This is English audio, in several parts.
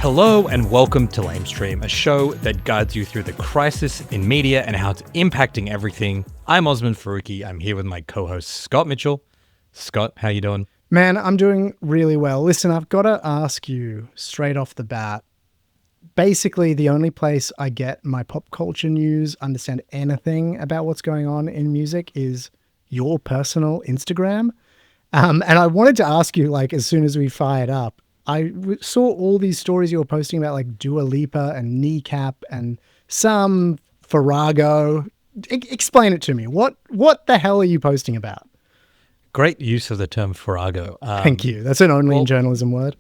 Hello and welcome to Lamestream, a show that guides you through the crisis in media and how it's impacting everything. I'm Osman Faruqi. I'm here with my co-host Scott Mitchell. Scott, how you doing? Man, I'm doing really well. Listen, I've got to ask you straight off the bat. Basically, the only place I get my pop culture news, understand anything about what's going on in music is your personal Instagram. And I wanted to ask you, as soon as we fired up, I saw all these stories you were posting about, Dua Lipa and Kneecap and some Farrago. Explain it to me. What the hell are you posting about? Great use of the term Farrago. Thank you. That's an only in journalism word.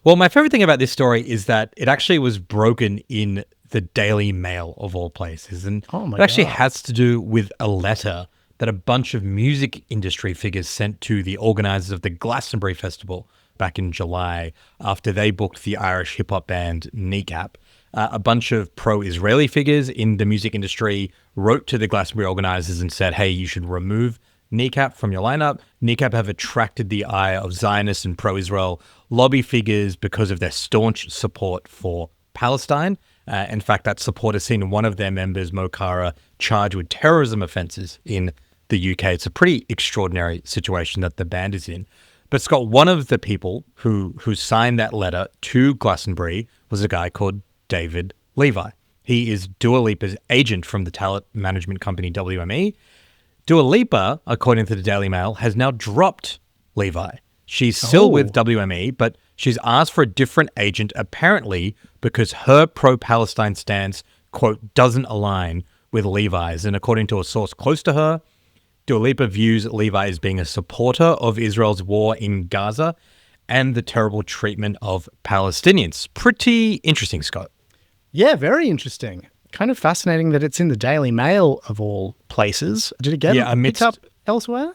Well, my favorite thing about this story is that it actually was broken in the Daily Mail of all places. And it actually has to do with a letter that a bunch of music industry figures sent to the organizers of the Glastonbury Festival back in July after they booked the Irish hip-hop band Kneecap. A bunch of pro-Israeli figures in the music industry wrote to the Glastonbury organizers and said, hey, you should remove Kneecap from your lineup. Kneecap have attracted the eye of Zionists and pro-Israel lobby figures because of their staunch support for Palestine. In fact, that support has seen one of their members, Mo Kara, charged with terrorism offenses in the UK. It's a pretty extraordinary situation that the band is in. But Scott, one of the people who signed that letter to Glastonbury was a guy called David Levi. He is Dua Lipa's agent from the talent management company WME. Dua Lipa, according to the Daily Mail, has now dropped Levi. She's still with WME, but she's asked for a different agent, apparently because her pro-Palestine stance, quote, doesn't align with Levi's. And according to a source close to her, Dua Lipa views Levi as being a supporter of Israel's war in Gaza and the terrible treatment of Palestinians. Pretty interesting, Scott. Yeah, very interesting. Kind of fascinating that it's in the Daily Mail of all places. Did it get picked up elsewhere?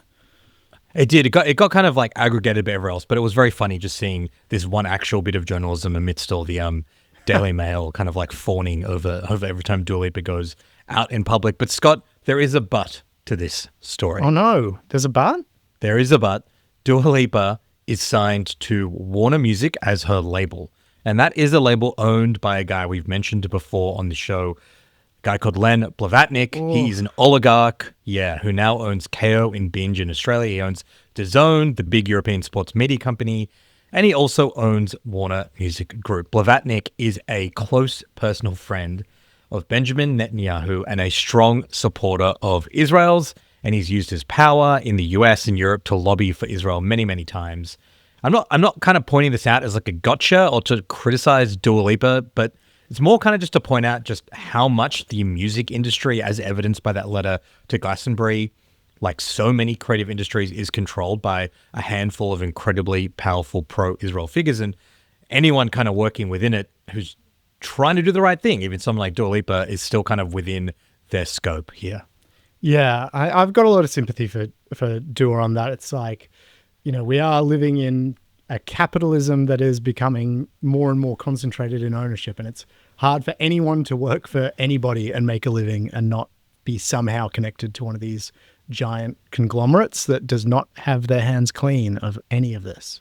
It did. It got kind of aggregated by everywhere else, but it was very funny just seeing this one actual bit of journalism amidst all the Daily Mail kind of fawning over every time Dua Lipa goes out in public. But Scott, there is a but to this story. Oh no, there's a but? There is a but. Dua Lipa is signed to Warner Music as her label. And that is a label owned by a guy we've mentioned before on the show, a guy called Len Blavatnik. Ooh. He's an oligarch, who now owns KO in Binge in Australia. He owns DAZN, the big European sports media company, and he also owns Warner Music Group. Blavatnik is a close personal friend of Benjamin Netanyahu and a strong supporter of Israel's, and he's used his power in the US and Europe to lobby for Israel many, many times. I'm not kind of pointing this out as a gotcha or to criticize Dua Lipa, but it's more kind of just to point out just how much the music industry, as evidenced by that letter to Glastonbury, like so many creative industries, is controlled by a handful of incredibly powerful pro-Israel figures, and anyone kind of working within it who's trying to do the right thing, even someone like Dua Lipa, is still kind of within their scope here. Yeah, I've got a lot of sympathy for Dua on that. It's we are living in a capitalism that is becoming more and more concentrated in ownership, and it's hard for anyone to work for anybody and make a living and not be somehow connected to one of these giant conglomerates that does not have their hands clean of any of this.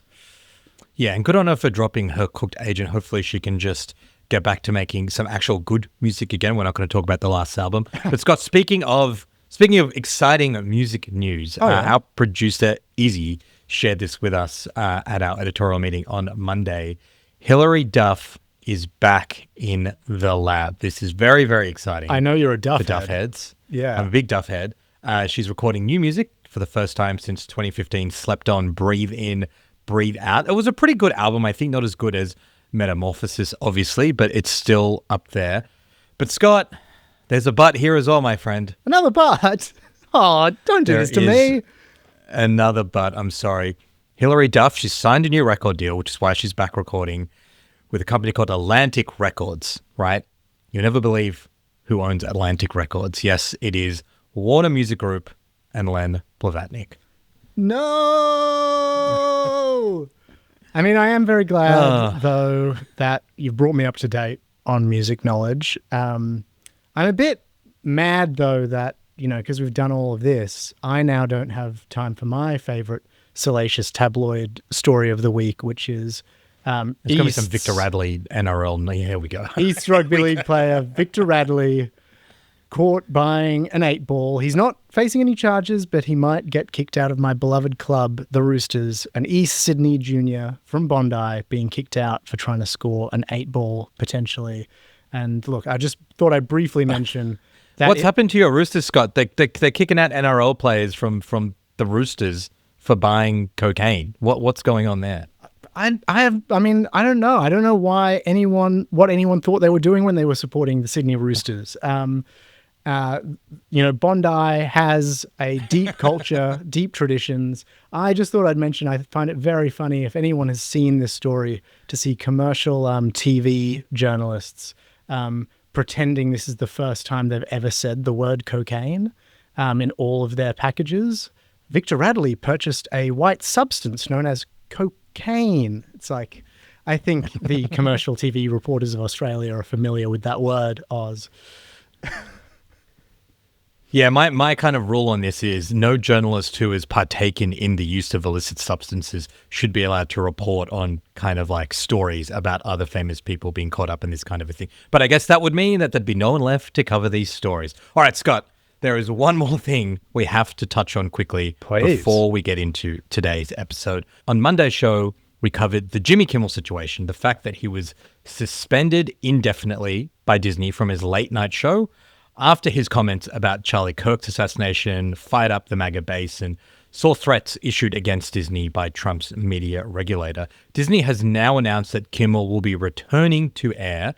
Yeah, and good on her for dropping her cooked agent. Hopefully she can just get back to making some actual good music again. We're not going to talk about the last album. But Scott, speaking of exciting music news, our producer Izzy shared this with us at our editorial meeting on Monday. Hilary Duff is back in the lab. This is very, very exciting. I know you're a Duff head. Duff heads. Yeah. I'm a big Duff head. She's recording new music for the first time since 2015, Slept On, Breathe In, Breathe Out. It was a pretty good album. I think not as good as Metamorphosis, obviously, but it's still up there. But Scott, there's a but here as well, my friend. Another but? Oh, don't do this to me. Another but, I'm sorry. Hilary Duff, she's signed a new record deal, which is why she's back recording with a company called Atlantic Records, right? You'll never believe who owns Atlantic Records. Yes, it is Warner Music Group and Len Blavatnik. No! I mean, I am very glad, though, that you've brought me up to date on music knowledge. I'm a bit mad, though, that, because we've done all of this, I now don't have time for my favorite salacious tabloid story of the week, which is It's going to be some Victor Radley NRL. Here we go. East Rugby League player Victor Radley caught buying an 8-ball. He's not facing any charges, but he might get kicked out of my beloved club, the Roosters. An East Sydney junior from Bondi being kicked out for trying to score an 8-ball potentially. And look, I just thought I'd briefly mention that. What's happened to your Roosters, Scott? They're kicking out NRL players from the Roosters for buying cocaine. What's going on there? I don't know. I don't know what anyone thought they were doing when they were supporting the Sydney Roosters. Bondi has a deep culture, deep traditions. I just thought I'd mention, I find it very funny if anyone has seen this story, to see commercial TV journalists pretending this is the first time they've ever said the word cocaine in all of their packages. Victor Radley purchased a white substance known as cocaine. It's like, I think the commercial TV reporters of Australia are familiar with that word, Oz. Yeah, my kind of rule on this is no journalist who has partaken in the use of illicit substances should be allowed to report on kind of like stories about other famous people being caught up in this kind of a thing. But I guess that would mean that there'd be no one left to cover these stories. All right, Scott, there is one more thing we have to touch on quickly before we get into today's episode. On Monday's show, we covered the Jimmy Kimmel situation, the fact that he was suspended indefinitely by Disney from his late night show after his comments about Charlie Kirk's assassination fired up the MAGA base and saw threats issued against Disney by Trump's media regulator. Disney has now announced that Kimmel will be returning to air.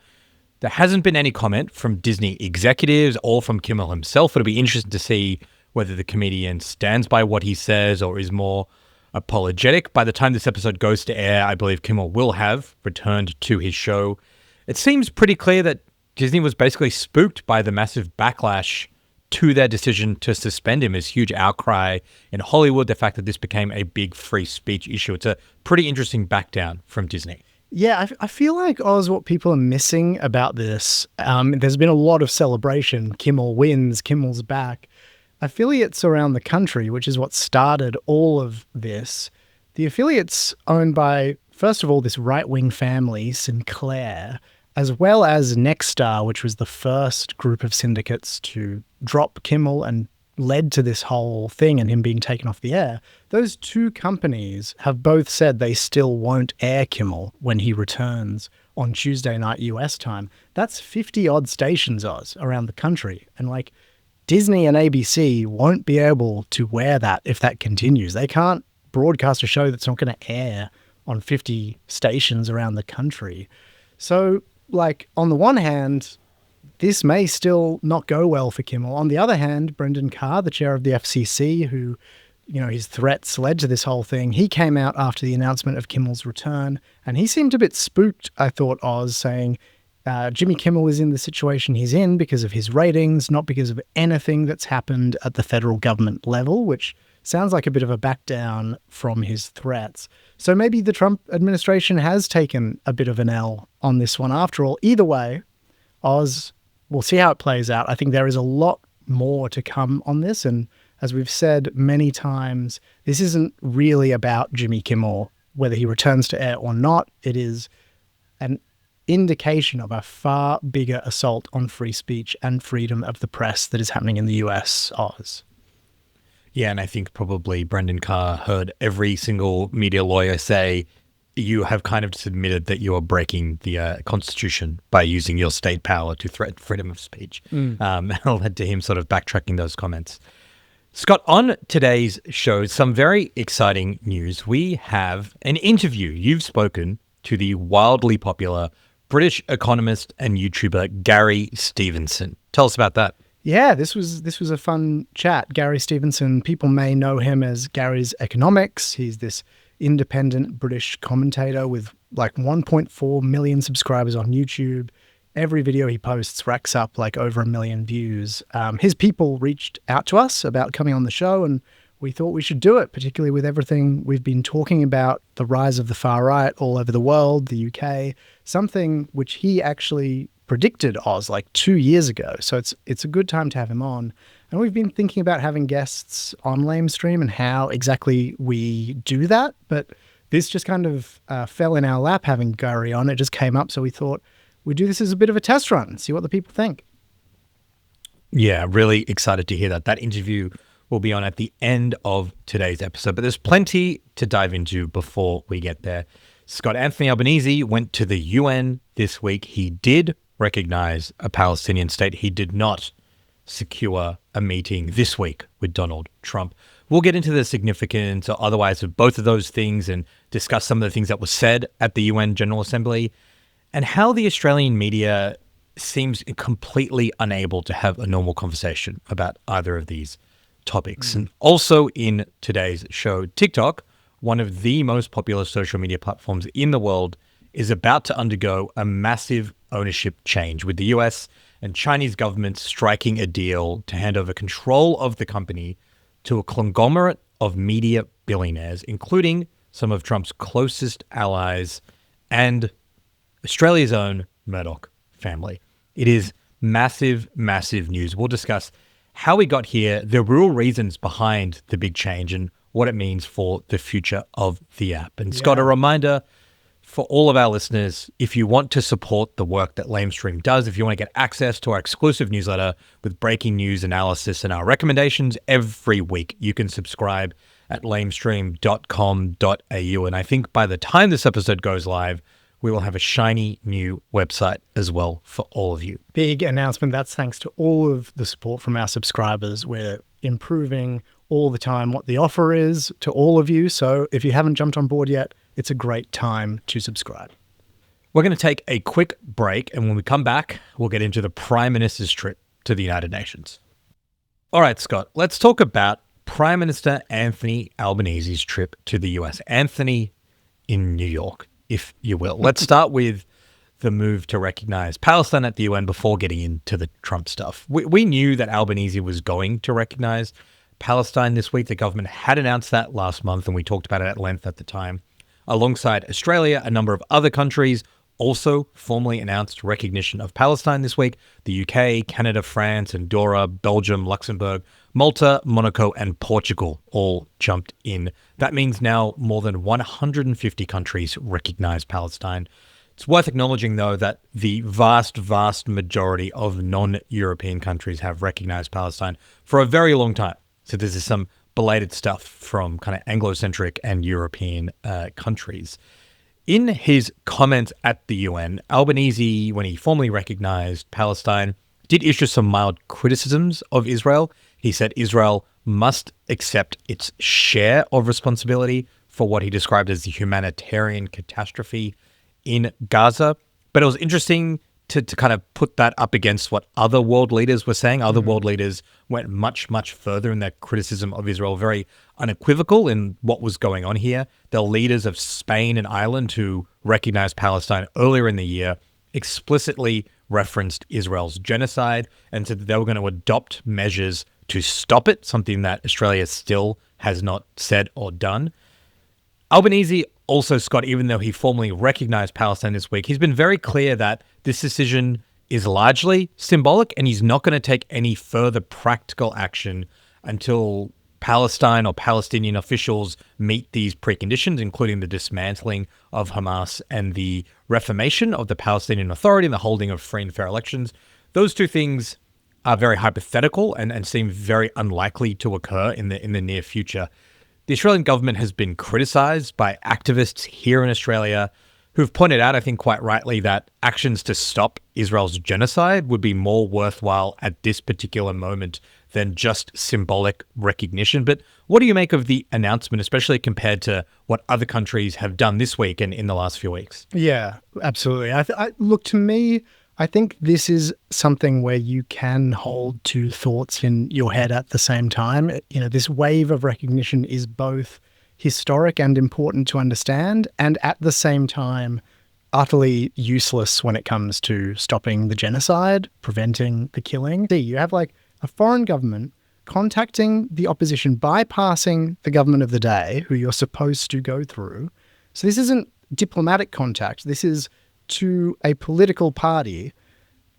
There hasn't been any comment from Disney executives or from Kimmel himself. It'll be interesting to see whether the comedian stands by what he says or is more apologetic. By the time this episode goes to air, I believe Kimmel will have returned to his show. It seems pretty clear that Disney was basically spooked by the massive backlash to their decision to suspend him. There's huge outcry in Hollywood, the fact that this became a big free speech issue. It's a pretty interesting back down from Disney. Yeah, I feel like, Oz, what people are missing about this, there's been a lot of celebration. Kimmel wins, Kimmel's back. Affiliates around the country, which is what started all of this, the affiliates owned by, first of all, this right-wing family, Sinclair, as well as Nexstar, which was the first group of syndicates to drop Kimmel and led to this whole thing and him being taken off the air. Those two companies have both said they still won't air Kimmel when he returns on Tuesday night US time. That's 50-odd stations, Oz, around the country. And like, Disney and ABC won't be able to wear that if that continues. They can't broadcast a show that's not going to air on 50 stations around the country. So, like, on the one hand, this may still not go well for Kimmel. On the other hand, Brendan Carr, the chair of the FCC, who, his threats led to this whole thing, he came out after the announcement of Kimmel's return, and he seemed a bit spooked, I thought, Oz, saying Jimmy Kimmel is in the situation he's in because of his ratings, not because of anything that's happened at the federal government level, which sounds like a bit of a back down from his threats. So maybe the Trump administration has taken a bit of an L on this one after all. Either way, Oz, we'll see how it plays out. I think there is a lot more to come on this. And as we've said many times, this isn't really about Jimmy Kimmel, whether he returns to air or not. It is an indication of a far bigger assault on free speech and freedom of the press that is happening in the US, Oz. Yeah, and I think probably Brendan Carr heard every single media lawyer say, you have kind of admitted that you are breaking the Constitution by using your state power to threaten freedom of speech. That led to him sort of backtracking those comments. Scott, on today's show, some very exciting news. We have an interview. You've spoken to the wildly popular British economist and YouTuber Gary Stevenson. Tell us about that. Yeah, this was a fun chat. Gary Stevenson, people may know him as Gary's Economics. He's this independent British commentator with like 1.4 million subscribers on YouTube. Every video he posts racks up like over 1 million views. His people reached out to us about coming on the show, and we thought we should do it, particularly with everything we've been talking about, the rise of the far right all over the world, the UK, something which he actually predicted, Oz, like 2 years ago. So it's a good time to have him on. And we've been thinking about having guests on Lamestream and how exactly we do that. But this just kind of fell in our lap having Gary on. It just came up. So we thought we'd do this as a bit of a test run, see what the people think. Yeah, really excited to hear that. That interview will be on at the end of today's episode, but there's plenty to dive into before we get there. Scott, Anthony Albanese went to the UN this week. He did recognize a Palestinian state. He did not secure a meeting this week with Donald Trump. We'll get into the significance or otherwise of both of those things and discuss some of the things that were said at the UN General Assembly and how the Australian media seems completely unable to have a normal conversation about either of these topics. And also in today's show, TikTok, one of the most popular social media platforms in the world, is about to undergo a massive ownership change, with the US and Chinese governments striking a deal to hand over control of the company to a conglomerate of media billionaires, including some of Trump's closest allies and Australia's own Murdoch family. It is massive, massive news. We'll discuss how we got here, the real reasons behind the big change, and what it means for the future of the app. And Scott, a reminder for all of our listeners, if you want to support the work that Lamestream does, if you want to get access to our exclusive newsletter with breaking news analysis and our recommendations every week, you can subscribe at lamestream.com.au. And I think by the time this episode goes live, we will have a shiny new website as well for all of you. Big announcement. That's thanks to all of the support from our subscribers. We're improving all the time what the offer is to all of you. So if you haven't jumped on board yet, it's a great time to subscribe. We're going to take a quick break, and when we come back, we'll get into the Prime Minister's trip to the United Nations. All right, Scott, let's talk about Prime Minister Anthony Albanese's trip to the US. Anthony in New York, if you will. Let's start with the move to recognize Palestine at the UN before getting into the Trump stuff. We knew that Albanese was going to recognize Palestine this week. The government had announced that last month, and we talked about it at length at the time. Alongside Australia, a number of other countries also formally announced recognition of Palestine this week. The UK, Canada, France, Andorra, Belgium, Luxembourg, Malta, Monaco, and Portugal all jumped in. That means now more than 150 countries recognize Palestine. It's worth acknowledging, though, that the vast, vast majority of non-European countries have recognized Palestine for a very long time. So this is some belated stuff from kind of Anglo-centric and European countries. In his comments at the UN, Albanese, when he formally recognized Palestine, did issue some mild criticisms of Israel. He said Israel must accept its share of responsibility for what he described as the humanitarian catastrophe in Gaza. But it was interesting to kind of put that up against what other world leaders were saying. Other world leaders went much, much further in their criticism of Israel, very unequivocal in what was going on here. The leaders of Spain and Ireland, who recognized Palestine earlier in the year, explicitly referenced Israel's genocide and said that they were going to adopt measures to stop it, something that Australia still has not said or done. Albanese also, Scott, even though he formally recognized Palestine this week, he's been very clear that this decision is largely symbolic and he's not going to take any further practical action until Palestine or Palestinian officials meet these preconditions, including the dismantling of Hamas and the reformation of the Palestinian Authority and the holding of free and fair elections. Those two things are very hypothetical and seem very unlikely to occur in the near future. The Australian government has been criticised by activists here in Australia who've pointed out, I think quite rightly, that actions to stop Israel's genocide would be more worthwhile at this particular moment than just symbolic recognition. But what do you make of the announcement, especially compared to what other countries have done this week and in the last few weeks? Yeah, absolutely. Look, to me, I think this is something where you can hold two thoughts in your head at the same time. You know, this wave of recognition is both historic and important to understand, and at the same time, utterly useless when it comes to stopping the genocide, preventing the killing. You have like a foreign government contacting the opposition, bypassing the government of the day, who you're supposed to go through. So this isn't diplomatic contact. This is to a political party.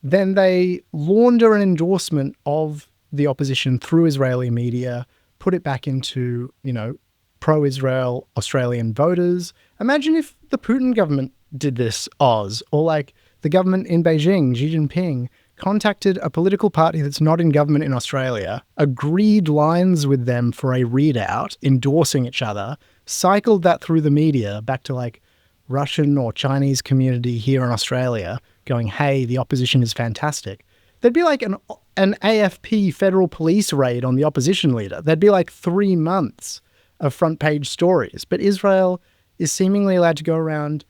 Then they launder an endorsement of the opposition through Israeli media, put it back into, pro-Israel Australian voters. Imagine if the Putin government did this, Oz, or like the government in Beijing, Xi Jinping, contacted a political party that's not in government in Australia, agreed lines with them for a readout, endorsing each other, cycled that through the media back to like Russian or Chinese community here in Australia, going, hey, the opposition is fantastic. There'd be like an AFP federal police raid on the opposition leader. There'd be like 3 months of front page stories. But Israel is seemingly allowed to go around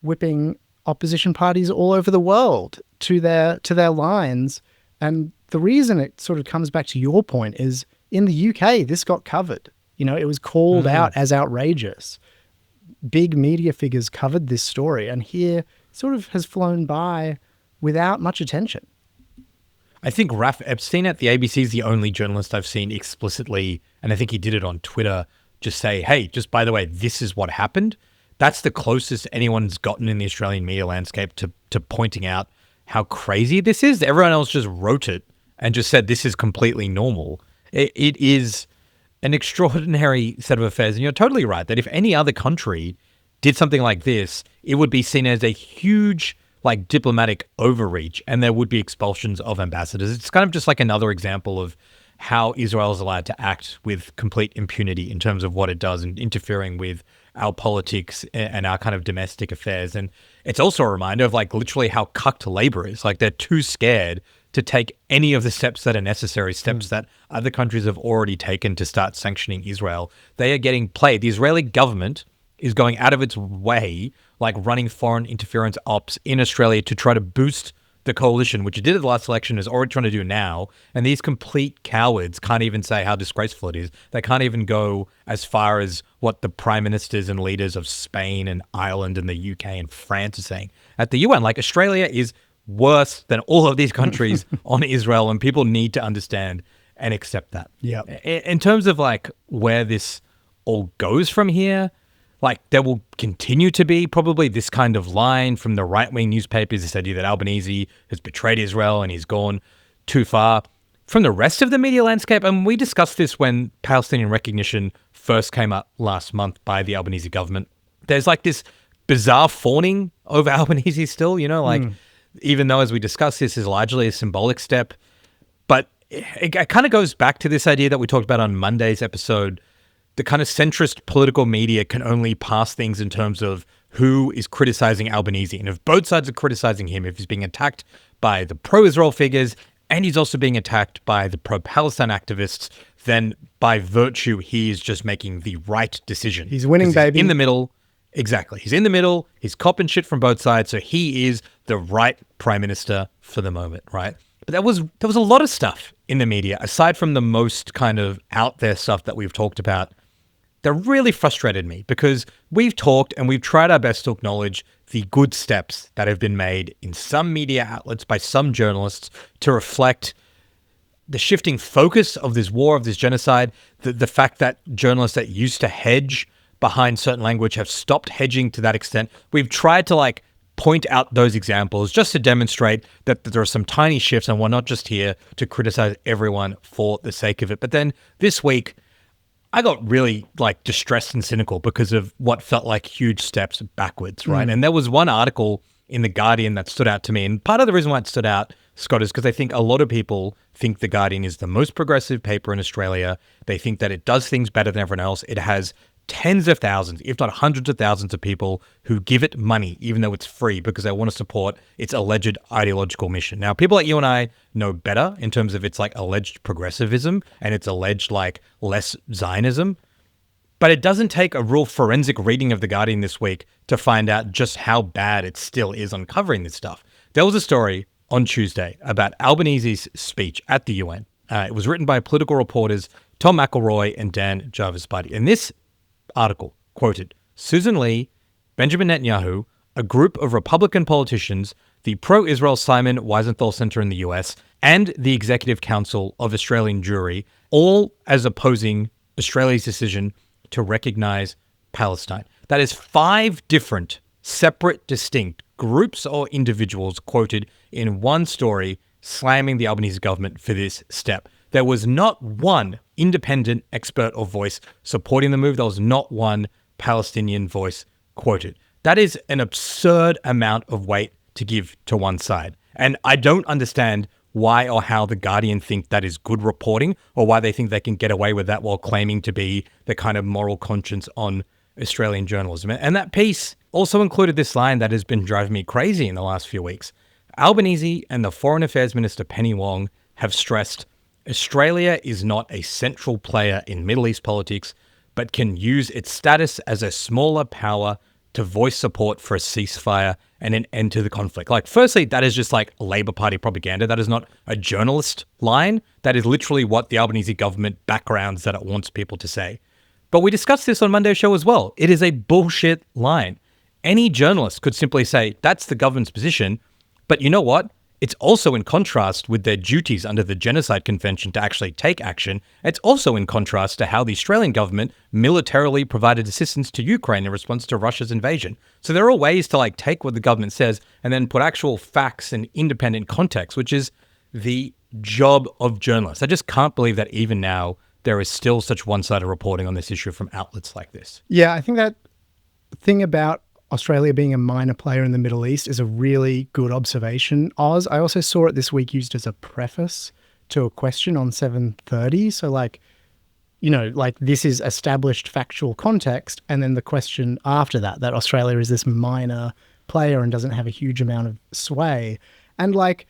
whipping opposition parties all over the world to their lines. And the reason it sort of comes back to your point is in the UK, this got covered. You know, it was called out as outrageous. Big media figures covered this story, and here it sort of has flown by without much attention. I think Raph Epstein at the ABC is the only journalist I've seen explicitly, and I think he did it on Twitter, just say, hey, just by the way, this is what happened. That's the closest anyone's gotten in the Australian media landscape to pointing out how crazy this is. Everyone else just wrote it and just said this is completely normal. It is an extraordinary set of affairs. And you're totally right that if any other country did something like this, it would be seen as a huge like diplomatic overreach and there would be expulsions of ambassadors. It's kind of just like another example of how Israel is allowed to act with complete impunity in terms of what it does and interfering with our politics and our kind of domestic affairs. And it's also a reminder of like literally how cucked labor is. Like they're too scared to take any of the steps that are necessary, steps that other countries have already taken to start sanctioning Israel. They are getting played. The Israeli government is going out of its way, like running foreign interference ops in Australia to try to boost the coalition, which it did at the last election, is already trying to do now. And these complete cowards can't even say how disgraceful it is. They can't even go as far as what the prime ministers and leaders of Spain and Ireland and the UK and France are saying at the UN. Like Australia is worse than all of these countries on Israel, and people need to understand and accept that. Yeah. In terms of like where this all goes from here, like there will continue to be probably this kind of line from the right-wing newspapers, this idea that Albanese has betrayed Israel and he's gone too far. From the rest of the media landscape, and we discussed this when Palestinian recognition first came up last month by the Albanese government, there's like this bizarre fawning over Albanese still, you know, like even though as we discussed, this is largely a symbolic step, but it kind of goes back to this idea that we talked about on Monday's episode. The kind of centrist political media can only pass things in terms of who is criticizing Albanese. And if both sides are criticizing him, if he's being attacked by the pro-Israel figures and he's also being attacked by the pro-Palestine activists, then by virtue, he is just making the right decision. He's winning, baby. In the middle. Exactly. He's in the middle. He's copping shit from both sides. So he is the right prime minister for the moment, right? But there was a lot of stuff in the media, aside from the most kind of out there stuff that we've talked about, that really frustrated me because we've talked and we've tried our best to acknowledge the good steps that have been made in some media outlets by some journalists to reflect the shifting focus of this war, of this genocide, the fact that journalists that used to hedge behind certain language have stopped hedging to that extent. We've tried to like point out those examples just to demonstrate that there are some tiny shifts and we're not just here to criticize everyone for the sake of it. But then this week, I got really like distressed and cynical because of what felt like huge steps backwards, right? And there was one article in The Guardian that stood out to me. And part of the reason why it stood out, Scott, is because I think a lot of people think The Guardian is the most progressive paper in Australia. They think that it does things better than everyone else. It has tens of thousands, if not hundreds of thousands of people who give it money, even though it's free, because they want to support its alleged ideological mission. Now, people like you and I know better in terms of its like alleged progressivism and its alleged like less Zionism. But it doesn't take a real forensic reading of The Guardian this week to find out just how bad it still is on covering this stuff. There was a story on Tuesday about Albanese's speech at the UN. It was written by political reporters Tom McElroy and Dan Jarvis-Buddy. And this article quoted Susan Lee, Benjamin Netanyahu, a group of Republican politicians, the pro-Israel Simon Wiesenthal Center in the US, and the Executive Council of Australian Jewry, all as opposing Australia's decision to recognize Palestine. That is 5 different, separate, distinct groups or individuals quoted in one story slamming the Albanese government for this step. There was not one independent expert or voice supporting the move. There was not one Palestinian voice quoted. That is an absurd amount of weight to give to one side. And I don't understand why or how The Guardian think that is good reporting, or why they think they can get away with that while claiming to be the kind of moral conscience on Australian journalism. And that piece also included this line that has been driving me crazy in the last few weeks. Albanese and the Foreign Affairs Minister Penny Wong have stressed Australia is not a central player in Middle East politics, but can use its status as a smaller power to voice support for a ceasefire and an end to the conflict. Like, firstly, that is just like Labour Party propaganda. That is not a journalist line. That is literally what the Albanese government backgrounds that it wants people to say. But we discussed this on Monday's show as well. It is a bullshit line. Any journalist could simply say, that's the government's position. But you know what? It's also in contrast with their duties under the Genocide Convention to actually take action. It's also in contrast to how the Australian government militarily provided assistance to Ukraine in response to Russia's invasion. So there are ways to like take what the government says and then put actual facts and independent context, which is the job of journalists. I just can't believe that even now there is still such one-sided reporting on this issue from outlets like this. Yeah, I think that thing about Australia being a minor player in the Middle East is a really good observation, Oz. I also saw it this week used as a preface to a question on 7:30. So like, you know, like this is established factual context. And then the question after that Australia is this minor player and doesn't have a huge amount of sway. And like,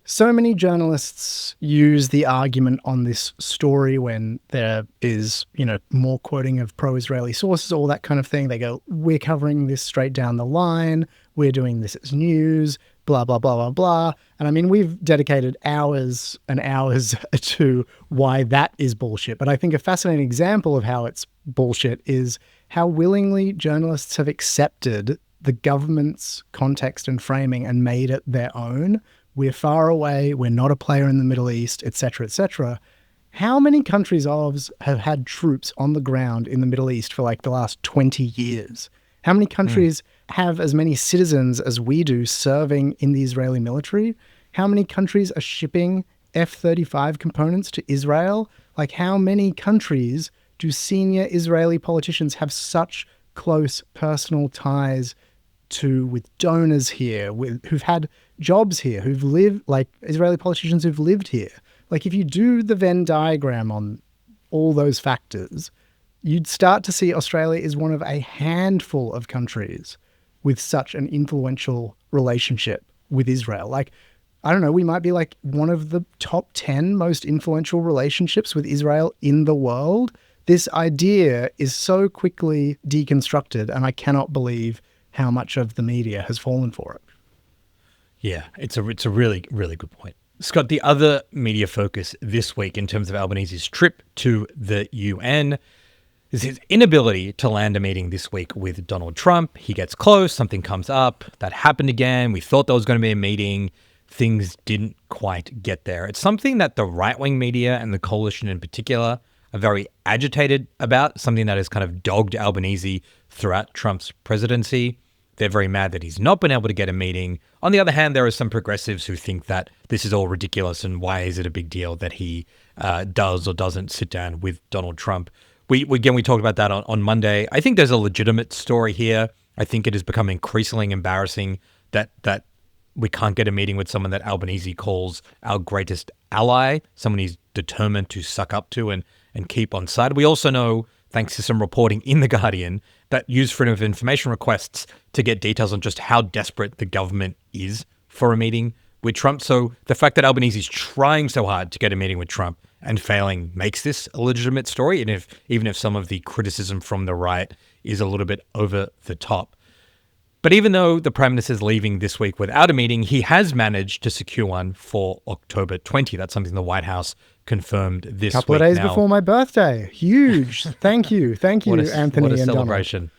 so many journalists use the argument on this story when there is, you know, more quoting of pro-Israeli sources, all that kind of thing. They go, we're covering this straight down the line. We're doing this as news, blah, blah, blah, blah, blah. And I mean, we've dedicated hours and hours to why that is bullshit. But I think a fascinating example of how it's bullshit is how willingly journalists have accepted the government's context and framing and made it their own. We're far away, we're not a player in the Middle East, etc., etc. How many countries have had troops on the ground in the Middle East for like the last 20 years? How many countries have as many citizens as we do serving in the Israeli military? How many countries are shipping F-35 components to Israel? Like, how many countries do senior Israeli politicians have such close personal ties to, with donors here, who've had jobs here, who've lived, like Israeli politicians who've lived here? Like, if you do the Venn diagram on all those factors, you'd start to see Australia is one of a handful of countries with such an influential relationship with Israel. Like, I don't know, we might be like one of the top 10 most influential relationships with Israel in the world. This idea is so quickly deconstructed, and I cannot believe how much of the media has fallen for it. Yeah, it's a really, really good point. Scott, the other media focus this week in terms of Albanese's trip to the UN is his inability to land a meeting this week with Donald Trump. He gets close, something comes up, that happened again. We thought there was going to be a meeting. Things didn't quite get there. It's something that the right-wing media and the coalition in particular are very agitated about, something that has kind of dogged Albanese throughout Trump's presidency. They're very mad that he's not been able to get a meeting. On the other hand, there are some progressives who think that this is all ridiculous and why is it a big deal that he does or doesn't sit down with Donald Trump. We talked about that on Monday. I think there's a legitimate story here. I think it has become increasingly embarrassing that we can't get a meeting with someone that Albanese calls our greatest ally, someone he's determined to suck up to and keep on side. We also know, thanks to some reporting in The Guardian, that use freedom of information requests to get details on just how desperate the government is for a meeting with Trump. So the fact that Albanese is trying so hard to get a meeting with Trump and failing makes this a legitimate story, and even if some of the criticism from the right is a little bit over the top. But even though the Prime Minister is leaving this week without a meeting, he has managed to secure one for October 20. That's something the White House confirmed this week. Couple of days before my birthday. Huge. Thank you, Anthony and what a celebration.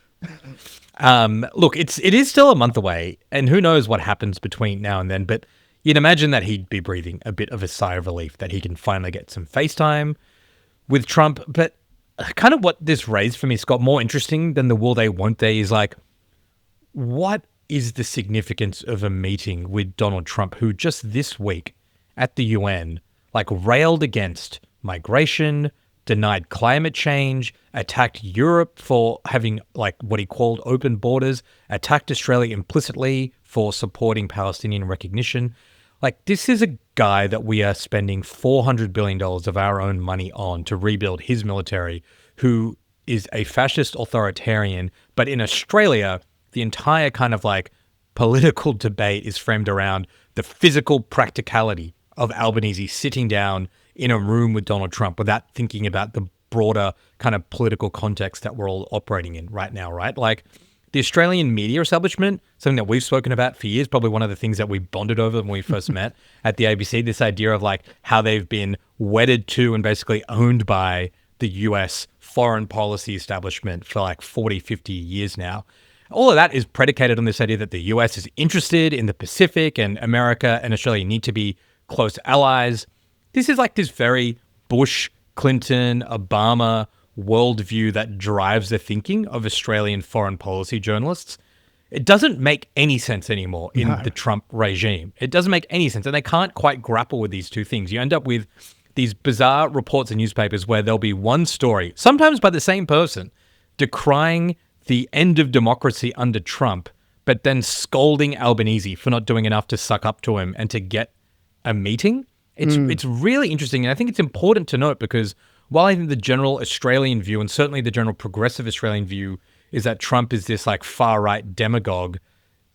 Look, it is still a month away, and who knows what happens between now and then, but you'd imagine that he'd be breathing a bit of a sigh of relief that he can finally get some FaceTime with Trump. But kind of what this raised for me, Scott, more interesting than the will they, won't they, is like, what is the significance of a meeting with Donald Trump, who just this week at the UN, like railed against migration, denied climate change, attacked Europe for having like what he called open borders, attacked Australia implicitly for supporting Palestinian recognition. Like, this is a guy that we are spending $400 billion of our own money on to rebuild his military, who is a fascist authoritarian. But in Australia, the entire kind of like political debate is framed around the physical practicality of Albanese sitting down in a room with Donald Trump without thinking about the broader kind of political context that we're all operating in right now, right? Like, the Australian media establishment, something that we've spoken about for years, probably one of the things that we bonded over when we first met at the ABC, this idea of like how they've been wedded to and basically owned by the US foreign policy establishment for like 40, 50 years now. All of that is predicated on this idea that the US is interested in the Pacific and America and Australia need to be close allies. This is like this very Bush, Clinton, Obama worldview that drives the thinking of Australian foreign policy journalists. It doesn't make any sense anymore in the Trump regime. It doesn't make any sense. And they can't quite grapple with these two things. You end up with these bizarre reports in newspapers where there'll be one story, sometimes by the same person, decrying the end of democracy under Trump, but then scolding Albanese for not doing enough to suck up to him and to get a meeting. It's really interesting. And I think it's important to note because while I think the general Australian view, and certainly the general progressive Australian view, is that Trump is this like far-right demagogue,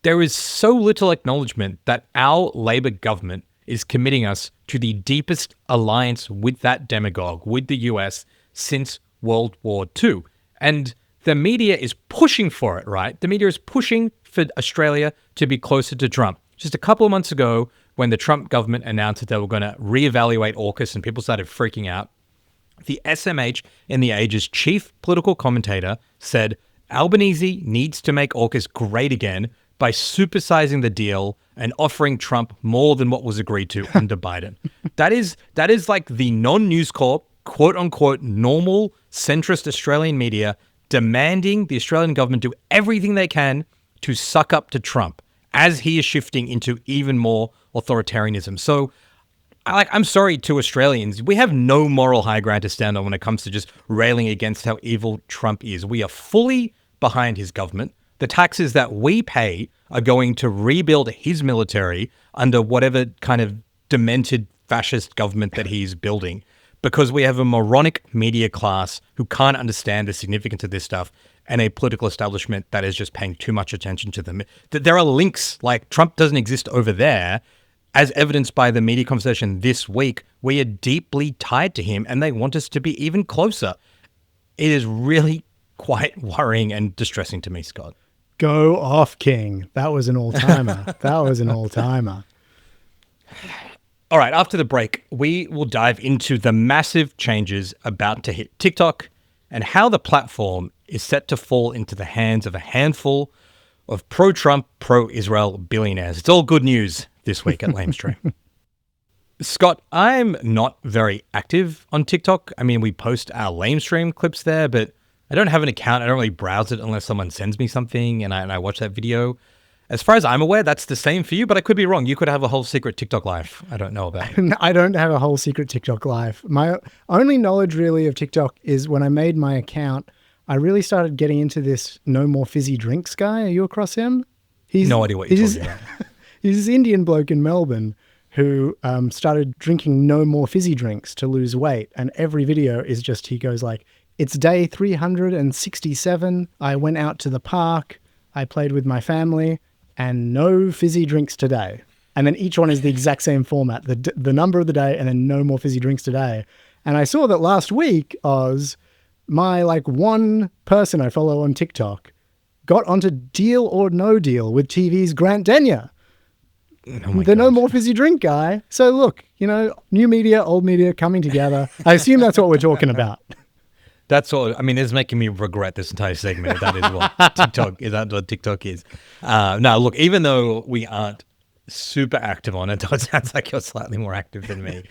there is so little acknowledgement that our Labor government is committing us to the deepest alliance with that demagogue, with the US, since World War II. And the media is pushing for it, right? The media is pushing for Australia to be closer to Trump. Just a couple of months ago, when the Trump government announced that they were going to reevaluate AUKUS and people started freaking out, the SMH in The Age's chief political commentator said Albanese needs to make AUKUS great again by supersizing the deal and offering Trump more than what was agreed to under Biden. That is like the non-News Corp, quote unquote, normal centrist Australian media demanding the Australian government do everything they can to suck up to Trump as he is shifting into even more authoritarianism. So I'm sorry to Australians, we have no moral high ground to stand on when it comes to just railing against how evil Trump is. We are fully behind his government. The taxes that we pay are going to rebuild his military under whatever kind of demented fascist government that he's building, because we have a moronic media class who can't understand the significance of this stuff and a political establishment that is just paying too much attention to them. There are links, like Trump doesn't exist over there. As evidenced by the media conversation this week, we are deeply tied to him and they want us to be even closer. It is really quite worrying and distressing to me, Scott. Go off, King. That was an all-timer. All right, after the break, we will dive into the massive changes about to hit TikTok and how the platform is set to fall into the hands of a handful of pro-Trump, pro-Israel billionaires. It's all good news this week at Lamestream. Scott, I'm not very active on TikTok. I mean, we post our Lamestream clips there, but I don't have an account. I don't really browse it unless someone sends me something and I watch that video. As far as I'm aware, that's the same for you, but I could be wrong. You could have a whole secret TikTok life I don't know about. I don't have a whole secret TikTok life. My only knowledge really of TikTok is when I made my account, I really started getting into this no more fizzy drinks guy. Are you across him? No idea what you're talking about. He's this Indian bloke in Melbourne who started drinking no more fizzy drinks to lose weight. And every video is just, he goes like, it's day 367. I went out to the park. I played with my family and no fizzy drinks today. And then each one is the exact same format, the number of the day and then no more fizzy drinks today. And I saw that last week, Oz, my like one person I follow on TikTok got onto Deal or No Deal with TV's Grant Denyer. The no more fizzy drink guy. So look, new media, old media coming together. I assume that's what we're talking about. That's all. I mean, it's making me regret this entire segment. If that is what TikTok is. That what TikTok is. No, look. Even though we aren't super active on it, it sounds like you're slightly more active than me.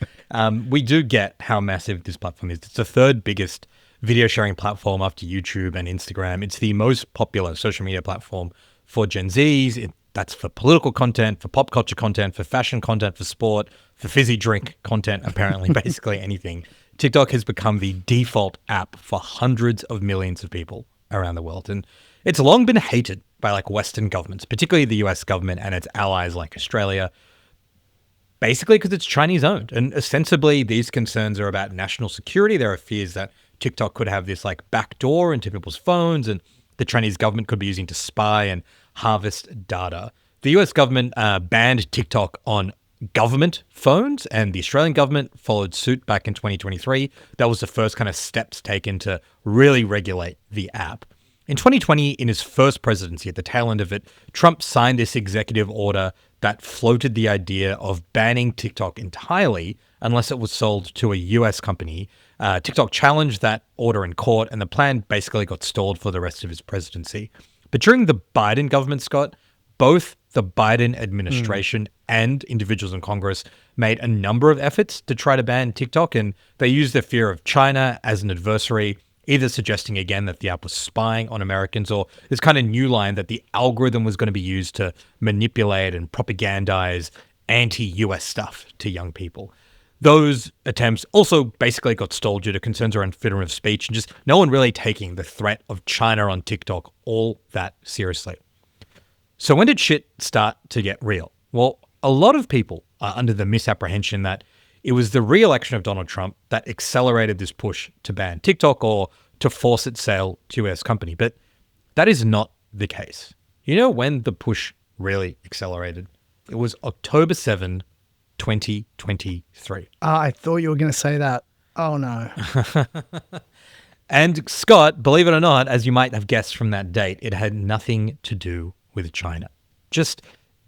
We do get how massive this platform is. It's the third biggest video sharing platform after YouTube and Instagram. It's the most popular social media platform for Gen Zs. That's for political content, for pop culture content, for fashion content, for sport, for fizzy drink content, apparently, basically anything. TikTok has become the default app for hundreds of millions of people around the world. And it's long been hated by like Western governments, particularly the US government and its allies like Australia, basically because it's Chinese owned. And ostensibly, these concerns are about national security. There are fears that TikTok could have this like backdoor into people's phones and the Chinese government could be using to spy and harvest data. The US government banned TikTok on government phones, and the Australian government followed suit back in 2023. That was the first kind of steps taken to really regulate the app. In 2020, in his first presidency, at the tail end of it, Trump signed this executive order that floated the idea of banning TikTok entirely unless it was sold to a US company. TikTok challenged that order in court, and the plan basically got stalled for the rest of his presidency. But during the Biden government, Scott, both the Biden administration and individuals in Congress made a number of efforts to try to ban TikTok, and they used the fear of China as an adversary, either suggesting again that the app was spying on Americans, or this kind of new line that the algorithm was going to be used to manipulate and propagandize anti-US stuff to young people. Those attempts also basically got stalled due to concerns around freedom of speech and just no one really taking the threat of China on TikTok all that seriously. So when did shit start to get real? Well, a lot of people are under the misapprehension that it was the re-election of Donald Trump that accelerated this push to ban TikTok or to force its sale to a US company. But that is not the case. You know when the push really accelerated? It was October 7, 2023. I thought you were going to say that. Oh, no. And Scott, believe it or not, as you might have guessed from that date, it had nothing to do with China. Just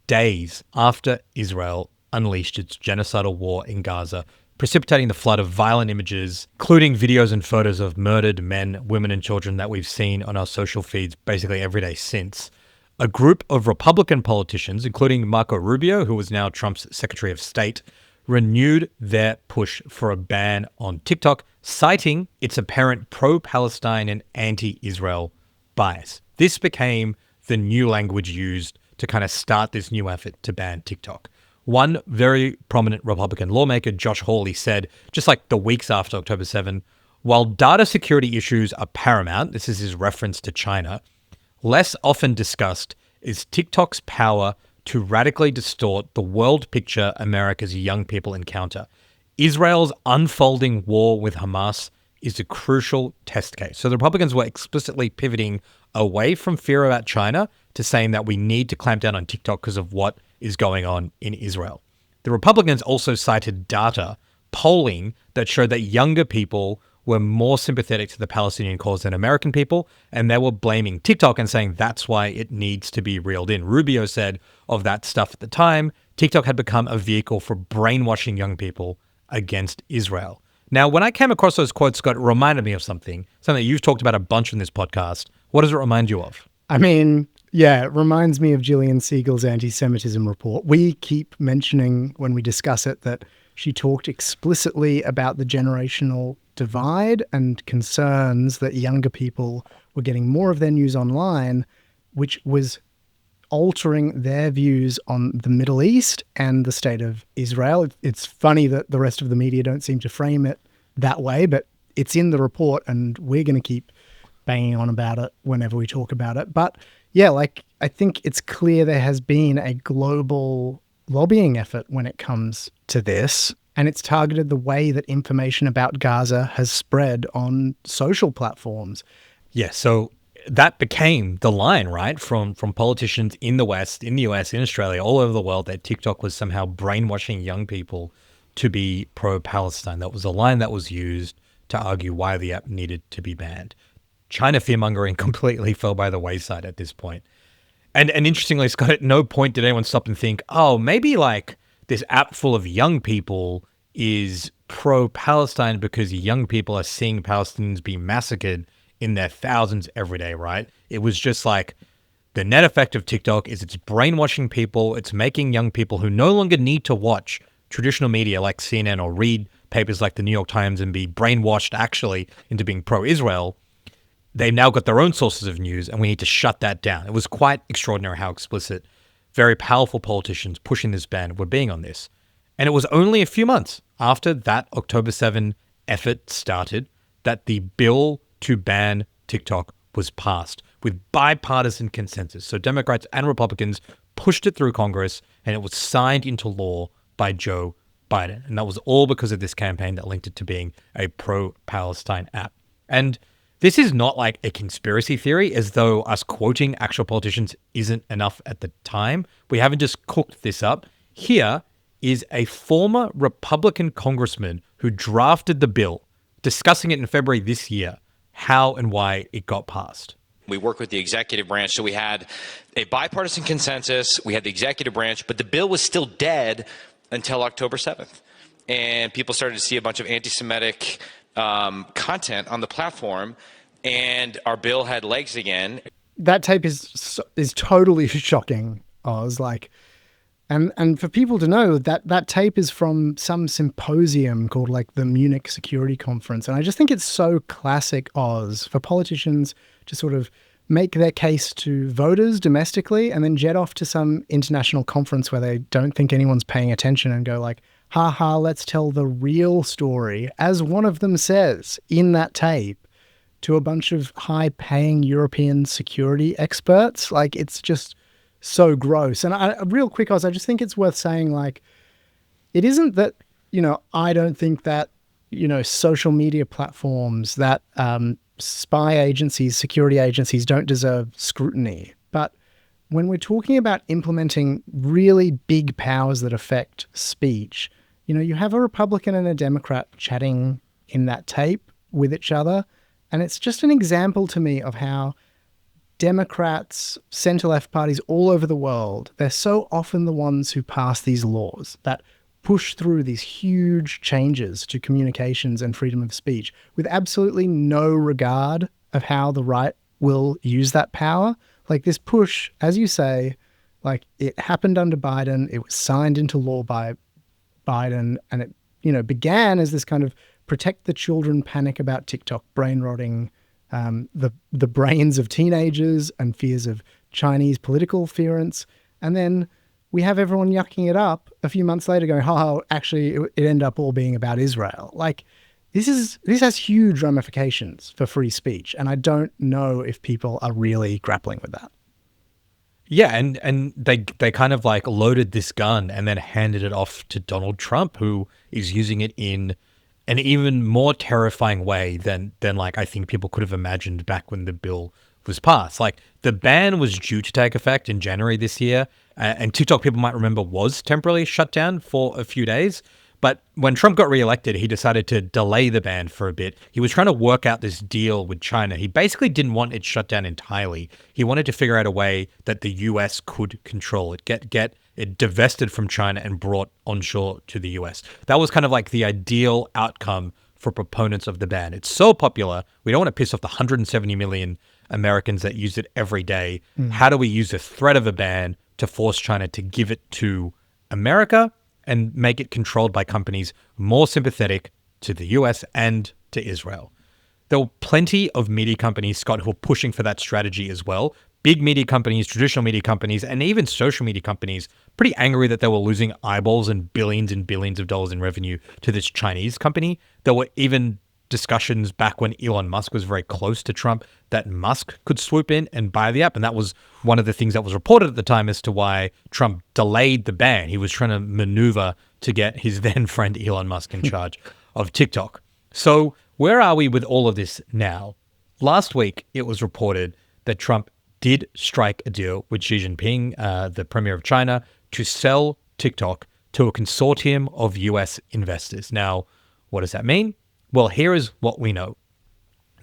days after Israel unleashed its genocidal war in Gaza, precipitating the flood of violent images, including videos and photos of murdered men, women, and children that we've seen on our social feeds basically every day since, a group of Republican politicians, including Marco Rubio, who was now Trump's Secretary of State, renewed their push for a ban on TikTok, citing its apparent pro-Palestine and anti-Israel bias. This became the new language used to kind of start this new effort to ban TikTok. One very prominent Republican lawmaker, Josh Hawley, said, just like the weeks after October 7, while data security issues are paramount, this is his reference to China, less often discussed is TikTok's power to radically distort the world picture America's young people encounter. Israel's unfolding war with Hamas is a crucial test case. So the Republicans were explicitly pivoting away from fear about China to saying that we need to clamp down on TikTok because of what is going on in Israel. The Republicans also cited data, polling, that showed that younger people were more sympathetic to the Palestinian cause than American people, and they were blaming TikTok and saying that's why it needs to be reeled in. Rubio said of that stuff at the time, TikTok had become a vehicle for brainwashing young people against Israel. Now, when I came across those quotes, Scott, it reminded me of something that you've talked about a bunch in this podcast. What does it remind you of? I mean, yeah, it reminds me of Gillian Siegel's anti-Semitism report. We keep mentioning when we discuss it that she talked explicitly about the generational divide and concerns that younger people were getting more of their news online, which was altering their views on the Middle East and the state of Israel. It's funny that the rest of the media don't seem to frame it that way, but it's in the report and we're going to keep banging on about it whenever we talk about it. But yeah, like I think it's clear there has been a global lobbying effort when it comes to this, and it's targeted the way that information about Gaza has spread on social platforms. Yeah, so that became the line, right, from politicians in the West, in the US, in Australia, all over the world, that TikTok was somehow brainwashing young people to be pro-Palestine. That was a line that was used to argue why the app needed to be banned. China fear-mongering completely fell by the wayside at this point. And interestingly, Scott, at no point did anyone stop and think, oh, maybe like this app full of young people is pro-Palestine because young people are seeing Palestinians be massacred in their thousands every day, right? It was just like the net effect of TikTok is it's brainwashing people. It's making young people who no longer need to watch traditional media like CNN or read papers like the New York Times and be brainwashed actually into being pro-Israel. They've now got their own sources of news and we need to shut that down. It was quite extraordinary how explicit very powerful politicians pushing this ban were being on this. And it was only a few months after that October 7 effort started, that the bill to ban TikTok was passed with bipartisan consensus. So Democrats and Republicans pushed it through Congress, and it was signed into law by Joe Biden. And that was all because of this campaign that linked it to being a pro-Palestine app. And this is not like a conspiracy theory, as though us quoting actual politicians isn't enough at the time. We haven't just cooked this up. Here is a former Republican congressman who drafted the bill, discussing it in February this year, how and why it got passed. We work with the executive branch, so we had a bipartisan consensus, we had the executive branch, but the bill was still dead until October 7th. And people started to see a bunch of anti-Semitic content on the platform, and our bill had legs again. That tape is totally shocking, Oz. And for people to know that tape is from some symposium called the Munich Security Conference. And I just think it's so classic Oz for politicians to sort of make their case to voters domestically and then jet off to some international conference where they don't think anyone's paying attention and go ha ha, let's tell the real story, as one of them says in that tape, to a bunch of high-paying European security experts. It's just so gross. And real quick, Oz, I just think it's worth saying, it isn't that, I don't think that, social media platforms, that spy agencies, security agencies don't deserve scrutiny. But when we're talking about implementing really big powers that affect speech, you have a Republican and a Democrat chatting in that tape with each other. And it's just an example to me of how Democrats, center-left parties all over the world, they're so often the ones who pass these laws that push through these huge changes to communications and freedom of speech with absolutely no regard of how the right will use that power. This push, as you say, it happened under Biden, it was signed into law by Biden, and it, began as this kind of protect the children panic about TikTok brain rotting the brains of teenagers and fears of Chinese political interference. And then we have everyone yucking it up a few months later going, actually, it ended up all being about Israel. This has huge ramifications for free speech. And I don't know if people are really grappling with that. Yeah, and they kind of loaded this gun and then handed it off to Donald Trump, who is using it in an even more terrifying way than I think people could have imagined back when the bill was passed. The ban was due to take effect in January this year, and TikTok, people might remember, was temporarily shut down for a few days. But when Trump got reelected, he decided to delay the ban for a bit. He was trying to work out this deal with China. He basically didn't want it shut down entirely. He wanted to figure out a way that the US could control it, get it divested from China and brought onshore to the US. That was kind of the ideal outcome for proponents of the ban. It's so popular. We don't want to piss off the 170 million Americans that use it every day. How do we use the threat of a ban to force China to give it to America and make it controlled by companies more sympathetic to the US and to Israel? There were plenty of media companies, Scott, who were pushing for that strategy as well. Big media companies, traditional media companies, and even social media companies, pretty angry that they were losing eyeballs and billions of dollars in revenue to this Chinese company. There were even discussions back when Elon Musk was very close to Trump that Musk could swoop in and buy the app. And that was one of the things that was reported at the time as to why Trump delayed the ban. He was trying to maneuver to get his then friend Elon Musk in charge of TikTok. So where are we with all of this now? Last week, it was reported that Trump did strike a deal with Xi Jinping, the premier of China, to sell TikTok to a consortium of US investors. Now, what does that mean? Well, here is what we know.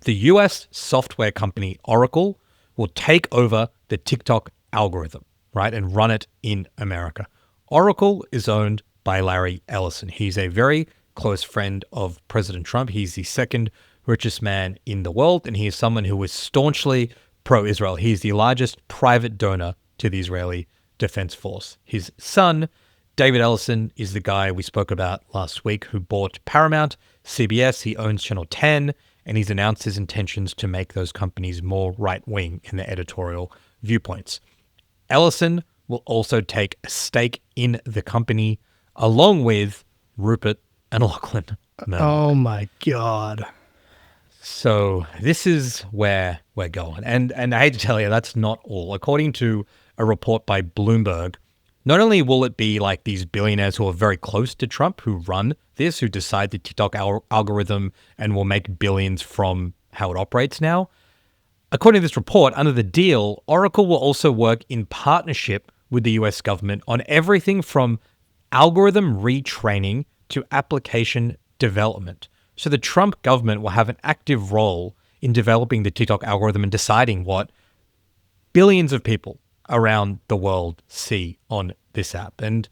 The US software company Oracle will take over the TikTok algorithm, right, and run it in America. Oracle is owned by Larry Ellison. He's a very close friend of President Trump. He's the second richest man in the world, and he is someone who is staunchly pro-Israel. He's the largest private donor to the Israeli Defense Force. His son, David Ellison, is the guy we spoke about last week who bought Paramount, CBS. He owns Channel 10, and he's announced his intentions to make those companies more right-wing in their editorial viewpoints. Ellison will also take a stake in the company along with Rupert and Lachlan. Murdoch. Oh my God. So this is where we're going. And I hate to tell you, that's not all. According to a report by Bloomberg, not only will it be like these billionaires who are very close to Trump who run this, who decide the TikTok algorithm and will make billions from how it operates now. According to this report, under the deal, Oracle will also work in partnership with the US government on everything from algorithm retraining to application development. So the Trump government will have an active role in developing the TikTok algorithm and deciding what billions of people around the world see on this app. And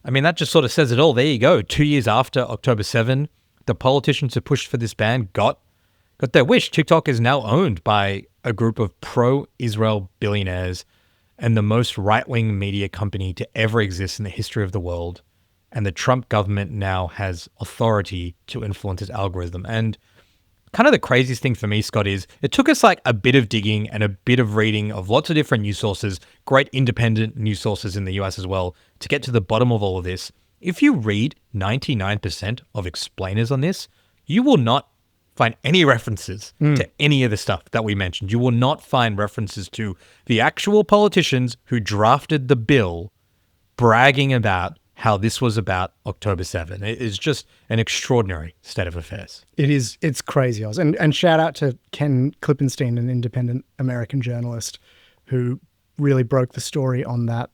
I mean, that just sort of says it all. There you go. 2 years after October 7, the politicians who pushed for this ban got their wish. TikTok is now owned by a group of pro-Israel billionaires and the most right-wing media company to ever exist in the history of the world. And the Trump government now has authority to influence its algorithm. And kind of the craziest thing for me, Scott, is it took us like a bit of digging and a bit of reading of lots of different news sources, great independent news sources in the US as well, to get to the bottom of all of this. If you read 99% of explainers on this, you will not find any references to any of the stuff that we mentioned. You will not find references to the actual politicians who drafted the bill bragging about how this was about October 7. It is just an extraordinary state of affairs. It is. It's crazy, Oz. And shout out to Ken Klippenstein, an independent American journalist who really broke the story on that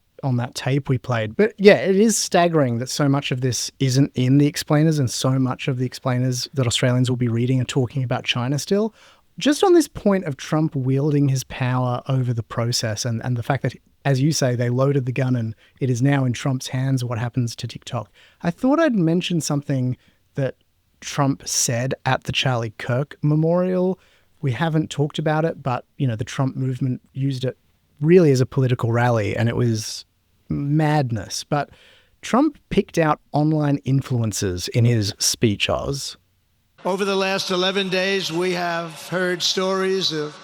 tape we played. But yeah, it is staggering that so much of this isn't in the explainers, and so much of the explainers that Australians will be reading are talking about China still. Just on this point of Trump wielding his power over the process and the fact that, as you say, they loaded the gun and it is now in Trump's hands what happens to TikTok. I thought I'd mention something that Trump said at the Charlie Kirk memorial. We haven't talked about it, but, you know, the Trump movement used it really as a political rally, and it was madness. But Trump picked out online influencers in his speech, Oz. Over the last 11 days, we have heard stories of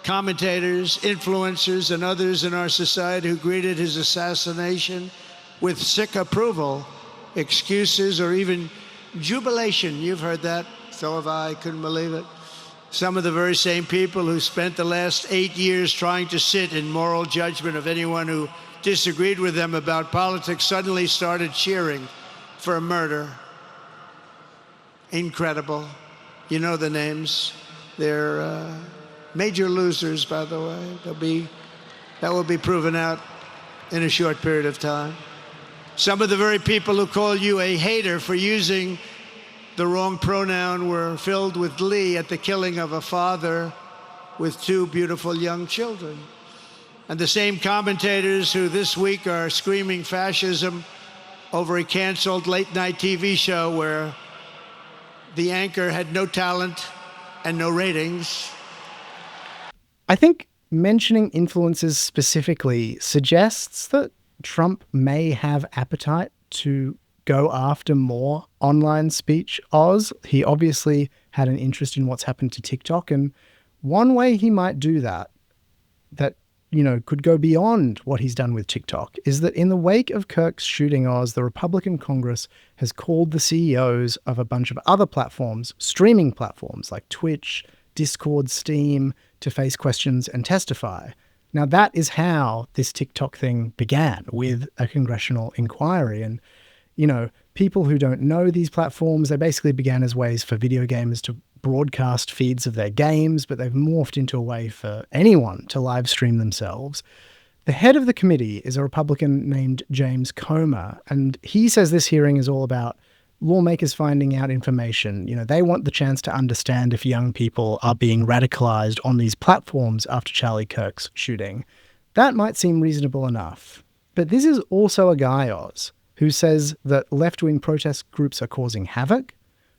commentators, influencers, and others in our society who greeted his assassination with sick approval, excuses, or even jubilation. You've heard that. So have I. Couldn't believe it. Some of the very same people who spent the last 8 years trying to sit in moral judgment of anyone who disagreed with them about politics suddenly started cheering for a murder. Incredible. You know the names. They're major losers, by the way. That will be proven out in a short period of time. Some of the very people who call you a hater for using the wrong pronoun were filled with glee at the killing of a father with 2 beautiful young children. And the same commentators who this week are screaming fascism over a canceled late-night TV show where the anchor had no talent and no ratings. I think mentioning influencers specifically suggests that Trump may have appetite to go after more online speech, Oz. He obviously had an interest in what's happened to TikTok, and one way he might do that, you know, could go beyond what he's done with TikTok, is that in the wake of Kirk's shooting, Oz, the Republican Congress has called the CEOs of a bunch of other platforms, streaming platforms like Twitch, Discord, Steam, to face questions and testify. Now, that is how this TikTok thing began, with a congressional inquiry. And, you know, people who don't know these platforms, they basically began as ways for video gamers to broadcast feeds of their games, but they've morphed into a way for anyone to live stream themselves. The head of the committee is a Republican named James Comer, and he says this hearing is all about lawmakers finding out information. You know, they want the chance to understand if young people are being radicalized on these platforms after Charlie Kirk's shooting. That might seem reasonable enough. But this is also a guy, Oz, who says that left-wing protest groups are causing havoc,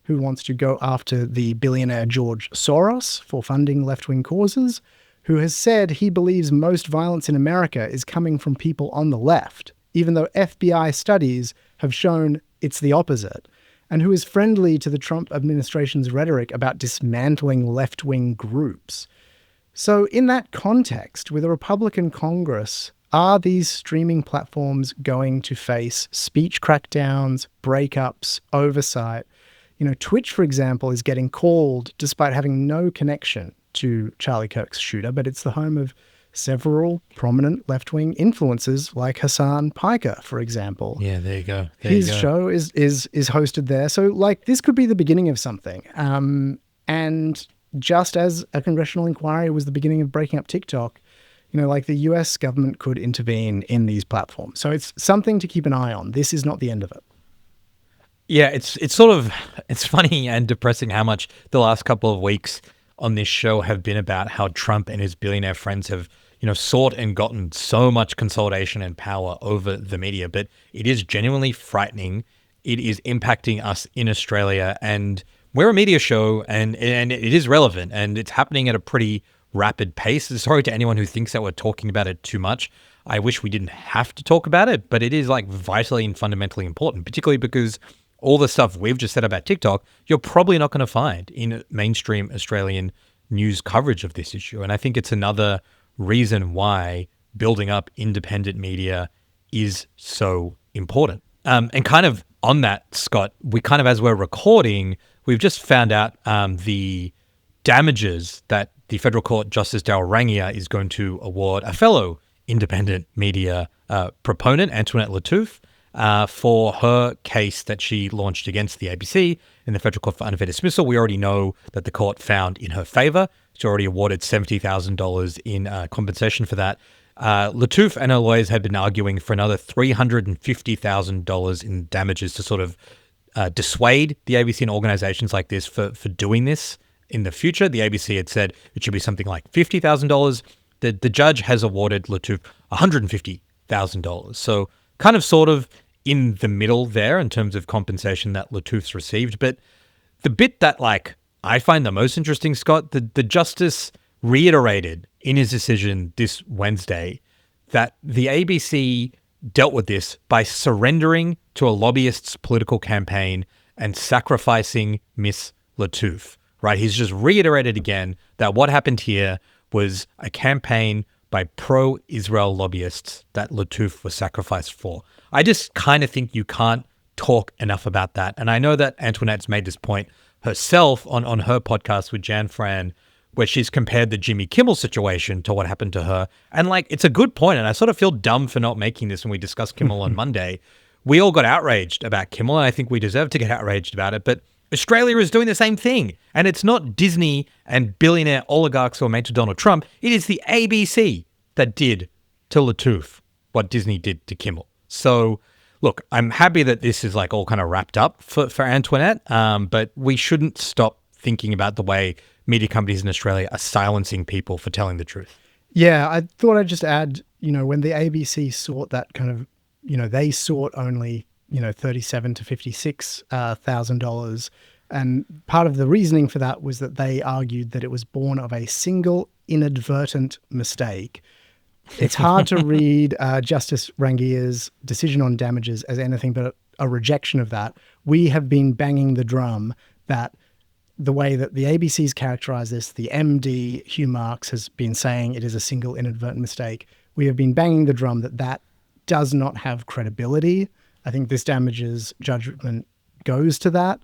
who wants to go after the billionaire George Soros for funding left-wing causes, who has said he believes most violence in America is coming from people on the left, even though FBI studies have shown it's the opposite, and who is friendly to the Trump administration's rhetoric about dismantling left-wing groups. So in that context, with a Republican Congress, are these streaming platforms going to face speech crackdowns, breakups, oversight? Twitch, for example, is getting called despite having no connection to Charlie Kirk's shooter, but it's the home of several prominent left-wing influencers like Hassan Piker, for example. Yeah, there you go. His show is hosted there. So, like, this could be the beginning of something. And just as a congressional inquiry was the beginning of breaking up TikTok, like the US government could intervene in these platforms. So it's something to keep an eye on. This is not the end of it. Yeah, it's funny and depressing how much the last couple of weeks on this show have been about how Trump and his billionaire friends have, sought and gotten so much consolidation and power over the media. But it is genuinely frightening. It is impacting us in Australia, and we're a media show, and it is relevant, and it's happening at a pretty rapid pace. Sorry to anyone who thinks that we're talking about it too much. I wish we didn't have to talk about it, but it is like vitally and fundamentally important, particularly because all the stuff we've just said about TikTok, you're probably not going to find in mainstream Australian news coverage of this issue. And I think it's another reason why building up independent media is so important. And kind of on that, Scott, we kind of, as we're recording, we've just found out the damages that the federal court Justice Darryl Rangier is going to award a fellow independent media proponent, Antoinette Lattouf, for her case that she launched against the ABC in the federal court for unfair dismissal. We already know that the court found in her favor. She already awarded $70,000 in compensation for that. Lattouf and her lawyers had been arguing for another $350,000 in damages to sort of dissuade the ABC and organizations like this for doing this in the future. The ABC had said it should be something like $50,000. The judge has awarded Lattouf $150,000. So kind of sort of in the middle there in terms of compensation that Lattouf's received. But the bit that I find the most interesting, Scott, the justice reiterated in his decision this Wednesday that the ABC dealt with this by surrendering to a lobbyist's political campaign and sacrificing Miss Lattouf, right? He's just reiterated again that what happened here was a campaign by pro-Israel lobbyists that Lattouf was sacrificed for. I just kind of think you can't talk enough about that. And I know that Antoinette's made this point herself on her podcast with Jan Fran, where she's compared the Jimmy Kimmel situation to what happened to her. And it's a good point. And I sort of feel dumb for not making this when we discussed Kimmel on Monday. We all got outraged about Kimmel, and I think we deserve to get outraged about it. But Australia is doing the same thing. And it's not Disney and billionaire oligarchs who are made to Donald Trump. It is the ABC that did to Lattouf what Disney did to Kimmel. So, look, I'm happy that this is all kind of wrapped up for Antoinette, but we shouldn't stop thinking about the way media companies in Australia are silencing people for telling the truth. Yeah, I thought I'd just add, when the ABC sought that kind of, they sought only, $37,000 to $56,000. And part of the reasoning for that was that they argued that it was born of a single inadvertent mistake. It's hard to read Justice Rangier's decision on damages as anything but a rejection of that. We have been banging the drum that the way that the ABC's characterized this, the MD, Hugh Marks, has been saying it is a single inadvertent mistake. We have been banging the drum that does not have credibility. I think this damages judgment goes to that.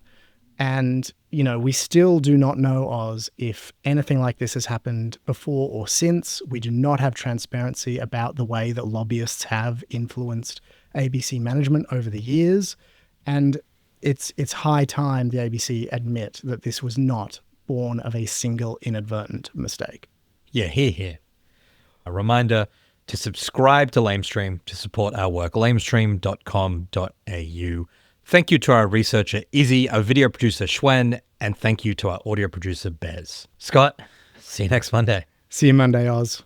And, we still do not know, Oz, if anything like this has happened before or since. We do not have transparency about the way that lobbyists have influenced ABC management over the years. And it's high time the ABC admit that this was not born of a single inadvertent mistake. Yeah, hear. A reminder to subscribe to Lamestream to support our work, lamestream.com.au. Thank you to our researcher, Izzy, our video producer, Schwen, and thank you to our audio producer, Bez. Scott, see you next Monday. See you Monday, Oz.